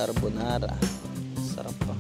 carbonara. Sarap pa.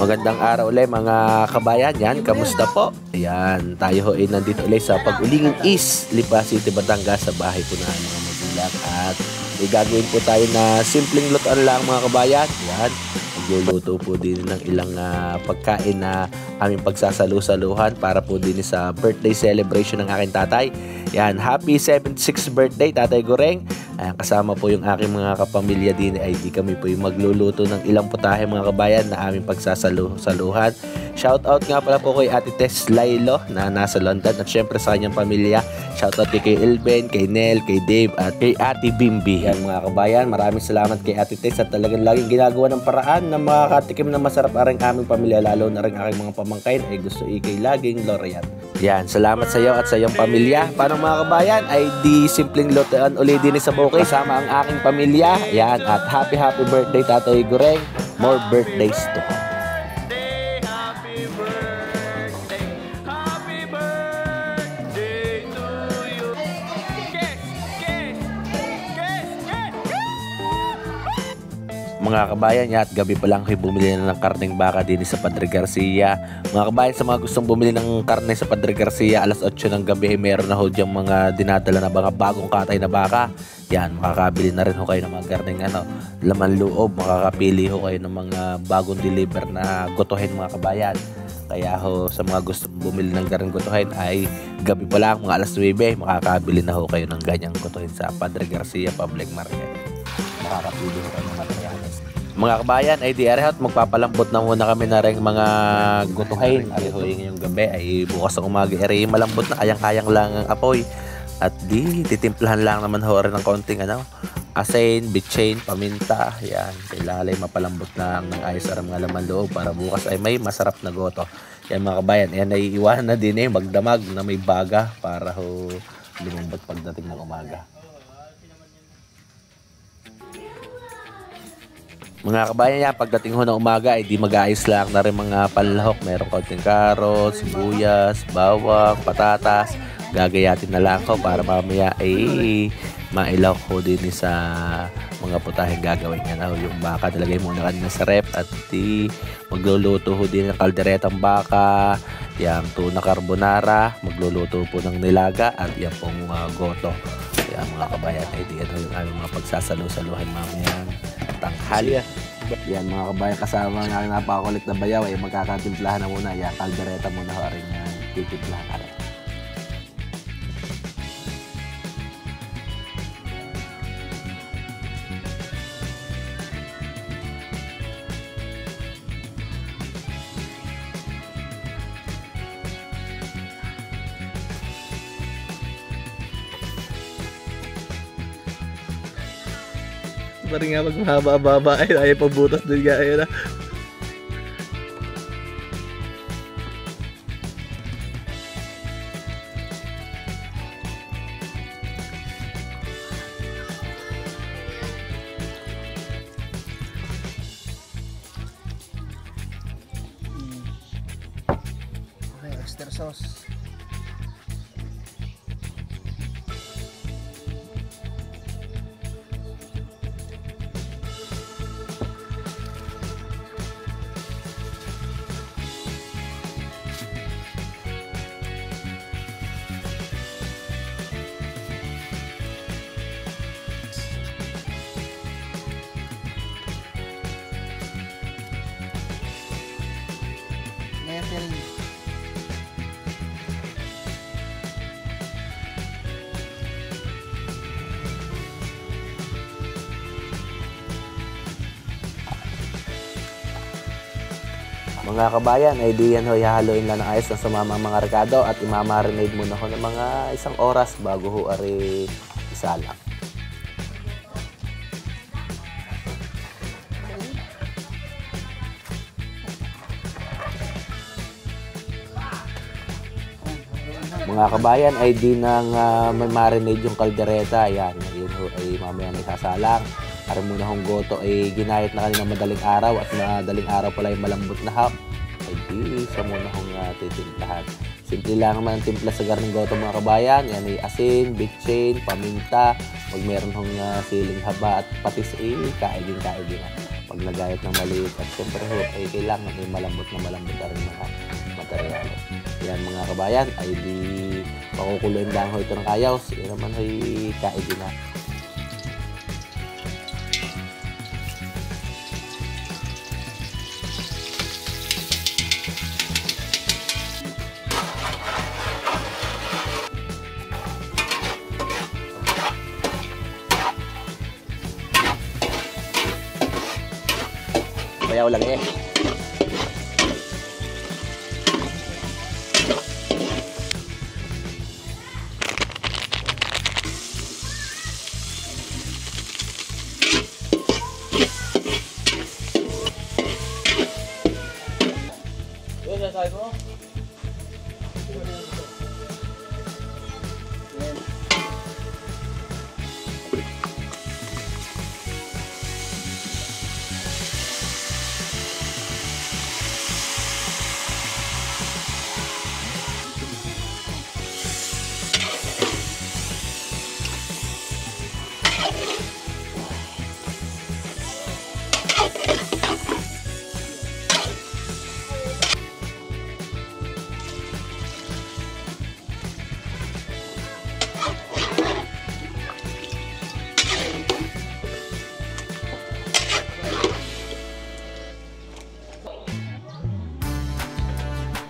Magandang araw ulit mga kabayan. Yan, kamusta po? Ayan, tayo ho ay nandito ulit sa Pag-Ulingin East, Lipa City, Batangas, sa bahay po na mga magulang. At may gagawin po tayo na simpleng lutuan lang mga kabayan. Yan, magluluto po din ng ilang pagkain na aming pagsasalu-saluhan para po din sa birthday celebration ng aking tatay. Yan, happy 76th birthday Tatay Goreng. Ayan, kasama po yung aking mga kapamilya din ay di kami po yung magluluto ng ilang putahe mga kabayan na aming pagsasaluhan. Shout out nga pala po kay Ate Tess Lailo na nasa London at syempre sa kanyang pamilya. Shout out kay Elben, kay Nel, kay Dave at kay Ate Bimbi. Yan mga kabayan, maraming salamat kay Ate Tess at talagang laging ginagawa ng paraan na makakatikim na masarap aring aming pamilya, lalo na rin aking mga pamangkain ay gusto ikay laging Loriat. Yan, salamat sa iyo at sa iyong pamilya. Paano mga kabayan ay di simpleng lutuan ulit din sa bukid kasama ang aking pamilya. Yan, at happy birthday Tatay Goreng. More birthdays to come. Mga kabayan, at gabi pa lang kayo bumili na ng karneng baka din sa Padre Garcia. Mga kabayan, sa mga gustong bumili ng karne sa Padre Garcia, alas 8 ng gabi ay meron na ho diyang mga dinadala na mga bagong katay na baka. Yan, makakabili na rin ho kayo ng mga karneng laman loob. Makakapili ho kayo ng mga bagong deliver na gotohin mga kabayan. Kaya ho, sa mga gustong bumili ng karneng gotohin ay gabi pa lang, mga alas 9, makakabili na ho kayo ng ganyang gotohin sa Padre Garcia Public Market. Makakapili ho kayo ng materials. Mga kabayan, ay di arehot, magpapalambot na muna kami na rin mga gutuhin. Ariho yung gabi ay bukas ng umaga ay malambot na, kayang-kayang lang ang apoy. At di titimplahan lang naman ho rin ng konting asin, bitchin, paminta. Yan, kailalay mapalambot na ng ayos sa mga laman loob para bukas ay may masarap na goto. Yan mga kabayan, yan ay iwanan na din magdamag na may baga para ho lumambot pagdating ng umaga. Mga kabayan yan, pagdating ho ng umaga ay di mag-aayos lang na rin mga panlahok. Meron konting carrots, sibuyas, bawang, patatas. Gagayatin na lang ko para mamaya ay mailaw ko din sa mga putaheng gagawin niya na yung baka. Nalagay muna kanina sa rep at magluluto ho din ng kalderetang baka, yung tuna carbonara, magluluto po ng nilaga at yan pong goto. Kaya mga kabayan ay di yung aming mga pagsasalu-saluhan mamaya tanghali. Yan mga kabayan, kasama nga napakakulit na bayaw ay magkakatimplahan na muna. Yan, kaldereta muna ho rin yan, titimplahan ka rin. Parang nga pag mahaba-baba ay ayaw pagbutas din gaya na. Okay, extra sauce. Mga kabayan, ay di yan ho, ihahaluin lang ng ayos ng sumama mga rekado at imamarinade muna ho ng mga 1 oras bago ho ari isalang. Mga kabayan, ay di nang may marinade yung kaldereta. Yan, yun ho, ay mamaya na isasalang. Para muna hong goto ay ginayat na kanina madaling araw at madaling araw pala yung malambot na hap. Ay di, sa muna hong titimplahan. Simple lang naman ang timpla sa garning goto mga kabayan. Yan ay asin, bitchin, paminta. Pag meron hong siling haba at patis kaigin na. Pag nagayat ng maliit at siyempre ay kailangan ay malambot na rin mga materyales. Yan mga kabayan ay di pakukuloyin lang ho ito ng kayaws. Yan naman ay kaigin na. Bayaw lang eh.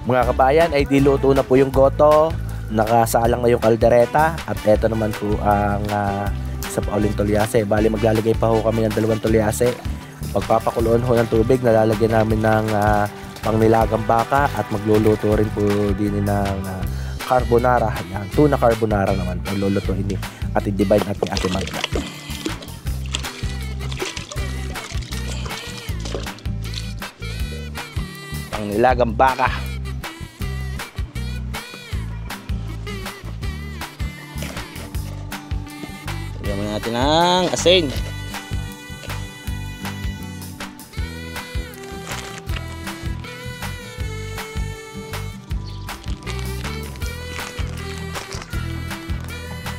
Mga kabayan ay diluto na po yung goto, nakasalang na yung kaldereta at eto naman po ang isa pa uling tulyase. Bali maglalagay pa ho kami ng 2 tulyase. Pagpapakuloon ho ng tubig, nalalagyan namin ng pangnilagang baka at magluluto rin po din ng carbonara. Yan, tuna carbonara naman po lulutuin ni Ate Divine at ni Ate Magda. Pangnilagang baka. Lagyan natin ng asin.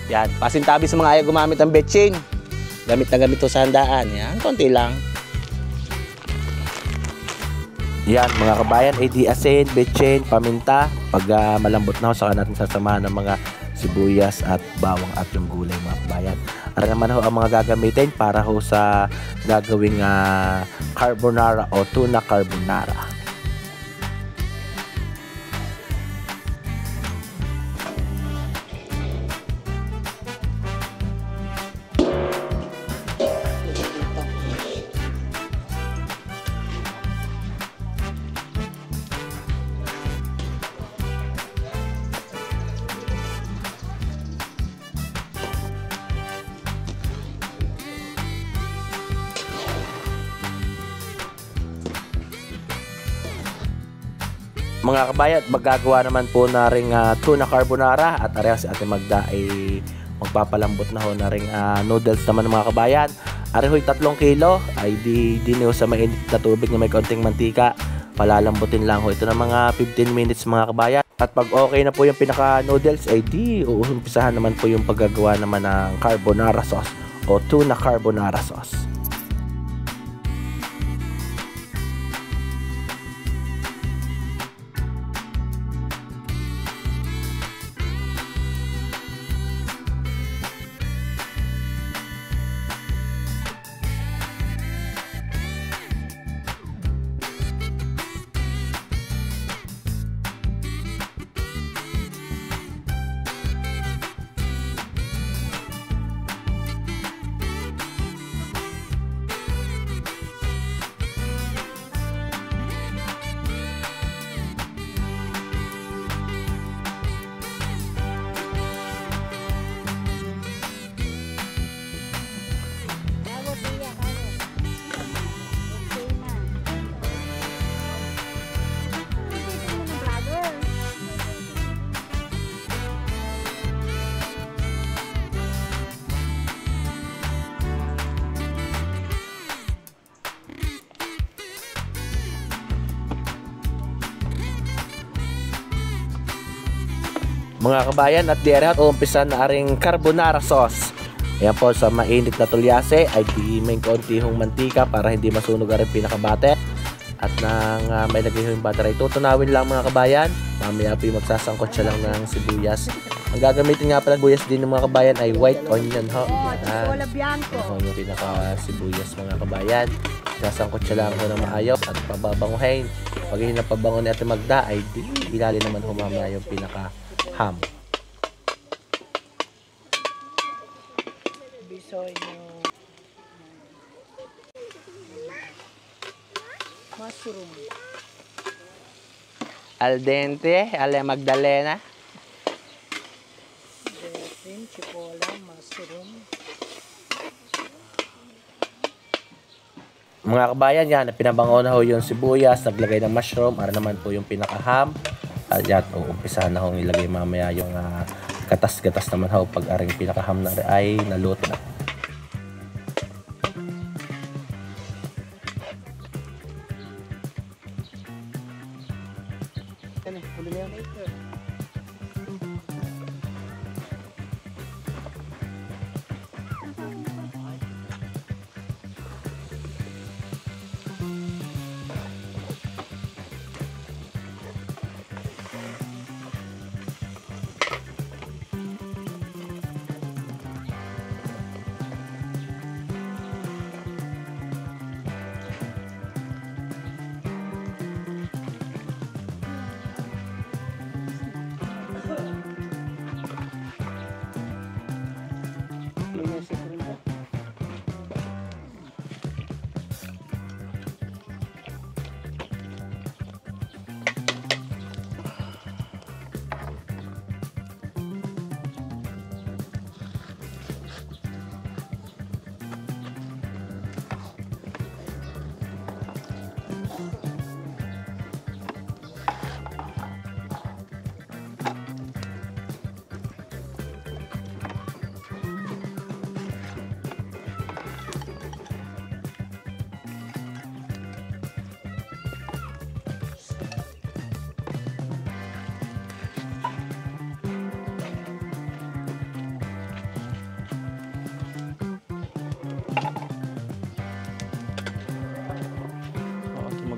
Yan, pasintabi sa mga ayaw gumamit ng betchin. Gamit na gamit to sa handaan. Yan, konti lang. Yan, mga kabayan, di asin, betchin, paminta. Pag malambot na ho, saka natin sasamahan ng mga sibuyas at bawang at yung gulay mga kabayan. Ara naman ho ang mga gagamitin para ho sa gagawing carbonara o tuna carbonara. Mga kabayan, magagawa naman po na ring tuna carbonara at areha si Ate Magda ay magpapalambot na ho na ring noodles naman mga kabayan. Areho'y 3 kilo ay di sa mainit na tubig na may konting mantika. Palalambutin lang ho ito ng mga 15 minutes mga kabayan. At pag okay na po yung pinaka noodles ay di uumpisahan naman po yung paggagawa naman ng carbonara sauce o tuna carbonara sauce. Mga kabayan, at diyan umpisa na aring carbonara sauce. Ayan po, sa mainit na tulyase ay di may konti hong mantika para hindi masunog ang pinakabate. At nang may lagay yung butter ay tutunawin lang mga kabayan. Mamaya po yung magsasangkot siya lang ng sibuyas. Ang gagamitin nga pala sibuyas din ng mga kabayan ay white onion ho. Chipola bianco. Yung pinaka sibuyas mga kabayan. Sasangkot siya lang ho ng maayos at pababanguhin. Pag yun na pabango ni Ate Magda ay ilali naman ho mamaya yung pinaka ham. Bisoy nyo. Mushroom. Al dente, Ale Magdalena. Dressing, chipola, mushroom. Mga kabayan, yan, pinabango na ho yung sibuyas, naglagay ng mushroom, para naman po yung pinaka-ham. At yan, umpisa na ho ilagay mamaya yung gatas-gatas naman ho pag aring pinaka-ham na ay naluto na.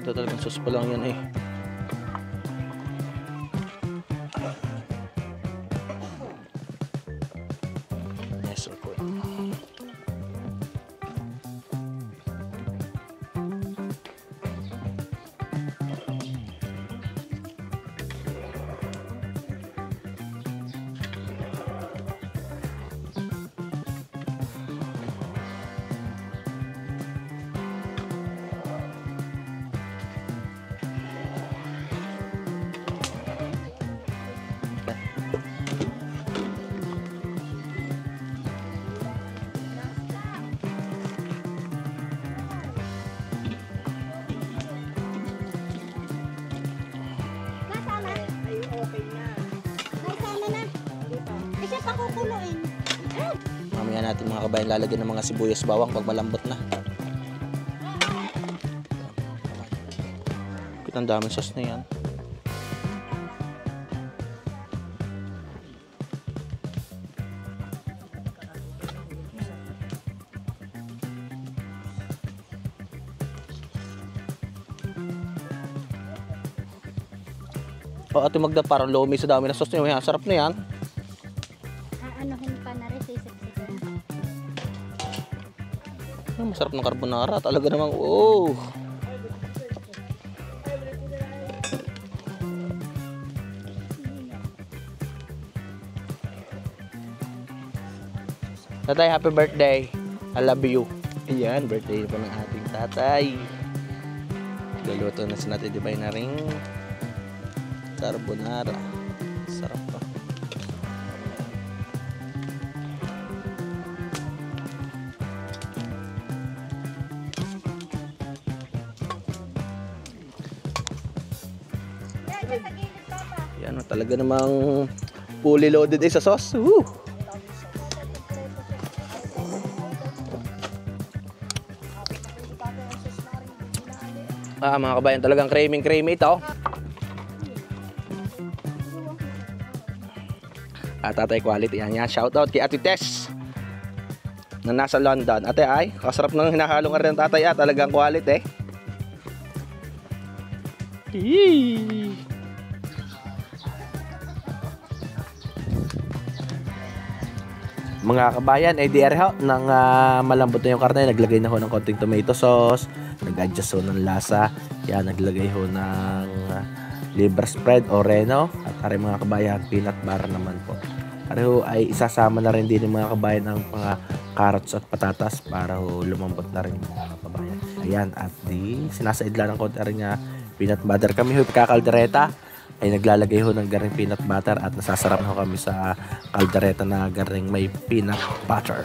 Talagang sauce pa lang yan eh. Yes, of course. Mamaya natin mga kabayan lalagyan ng mga sibuyas bawang pag malambot na. Ang dami sauce na yan. O Ate Magda, parang lumi sa dami na sauce na yan. Sarap na yan. Aanohin pa na rin sa isip-isip. Masarap ng carbonara. Talaga namang, oh. Tatay, happy birthday. I love you. Ayan, birthday po ng ating tatay. Galuto na si natin, di ba na rin carbonara. Sarap pa. Yan, talaga namang fully loaded sa sauce. Woo! Mga kabayan, talagang creamy ito. Tatay Quality. Yan. Shoutout kay Ate Tess na nasa London. Ate ay, kasarap ng hinahalong ka rin ng tatay. Talagang quality. Mga kabayan, ay diere ho nang malambot na yung karne, naglagay na ho ng konting tomato sauce, nag-adjust ho ng lasa. Yan, naglagay ho ng liver spread o reno. At hari mga kabayan, peanut butter naman po. Pareho ay isasama na rin din ng mga kabayan ng mga carrots at patatas para ho lumambot na rin mga kabayan. Ayan, at di sinasaidla ng konti rin niya peanut butter. Kami ho kakaldereta ay naglalagay ho ng garing peanut butter at nasasarap na ho kami sa kaldereta na garing may peanut butter.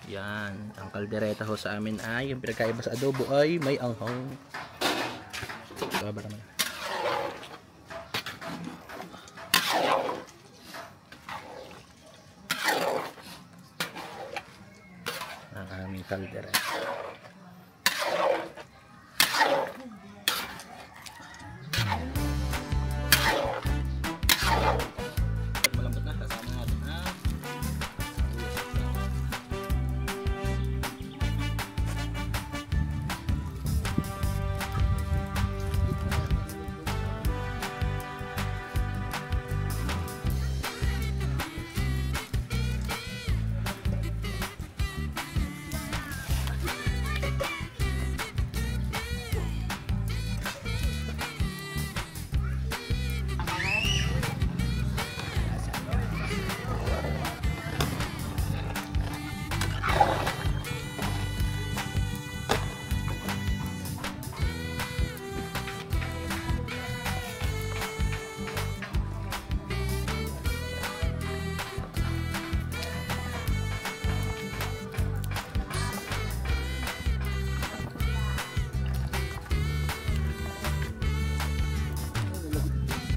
Yan, ang kaldereta ho sa amin ay yung pinagkaiba sa adobo ay may anghang. Baba naman. Ang aming kaldereta. Malambot na, kasama natin na.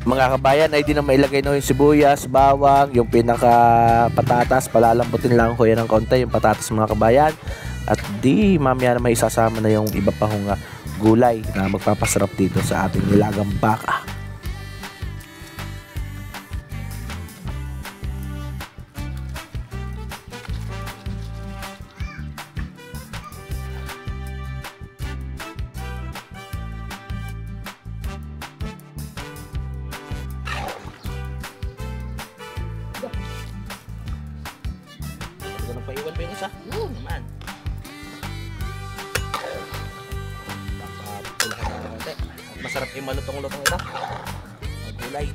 Mga kabayan ay di na mailagay na yung sibuyas, bawang, yung pinaka patatas, palalambutin lang ko yan ng konti yung patatas mga kabayan. At di mamaya na may isasama na yung iba pa hong gulay na magpapasarap dito sa ating nilagang baka. Ganun pa iwan pa yung isa. Naman. Papapulahan natin konti. Masarap yung malutong-lutong ito. Gulay.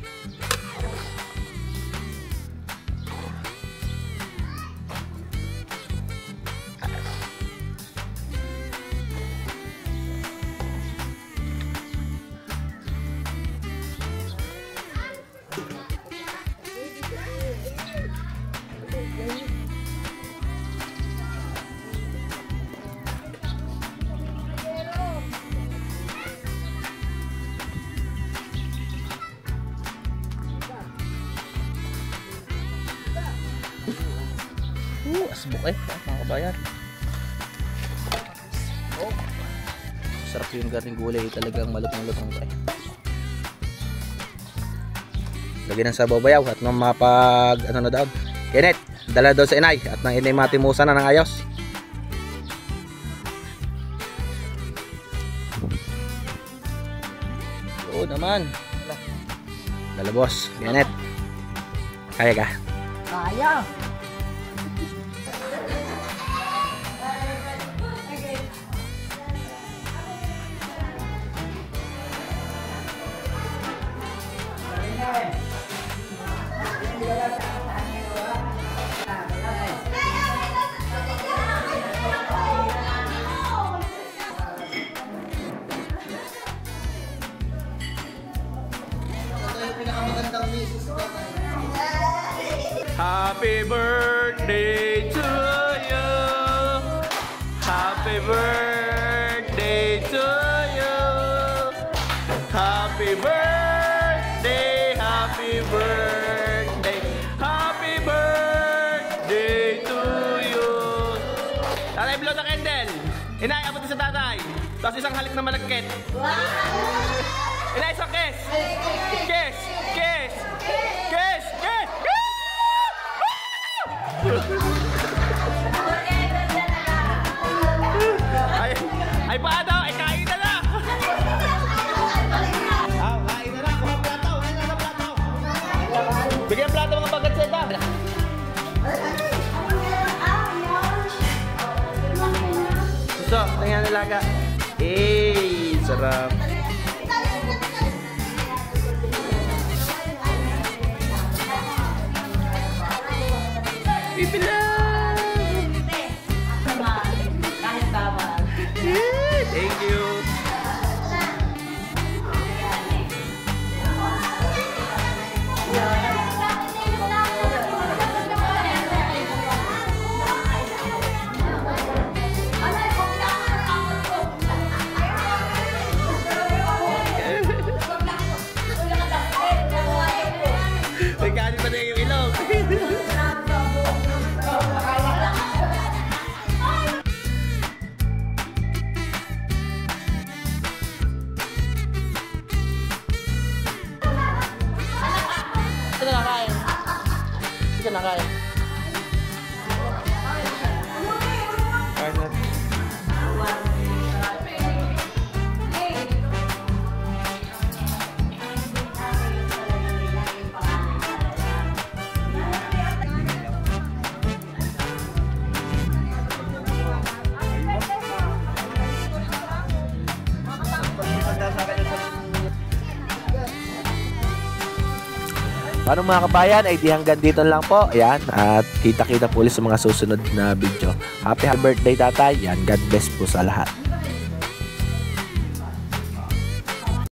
eh, mga kabayan. Oh. Sarap yung garning gulay, talagang malutong-lutong pa eh. Lagyan ng sabaw bayaw at nang mapag ano na daw. Kenneth, dala daw sa inay at nang inay matimusan na ng ayos. Oo naman. Dala boss, Kenneth. Kaya ka? Kaya. Happy birthday to you. Happy birthday to you. Happy birthday, happy birthday, happy birthday to you. Tatay, blow the candle. Inay, abot sa tatay. Tapos isang halik na malagkit. Inay, isang kiss. Kiss, kiss, kiss, kiss. Ay paano? Ay kain na na! Kain na na! Kuha plato! Kain na na plato! Bigyan plato mga pagatseta! Gusto, tingnan nilaga. Eh, sarap! Pipila! Thank you. Nagkanin pa na yung ilong. Ito na kain. Ito na kain. Kain na. Paano mga kabayan, ay di hanggang dito lang po. Ayan, at kita-kita po ulit sa mga susunod na video. Happy birthday tatay. Yan, God bless po sa lahat.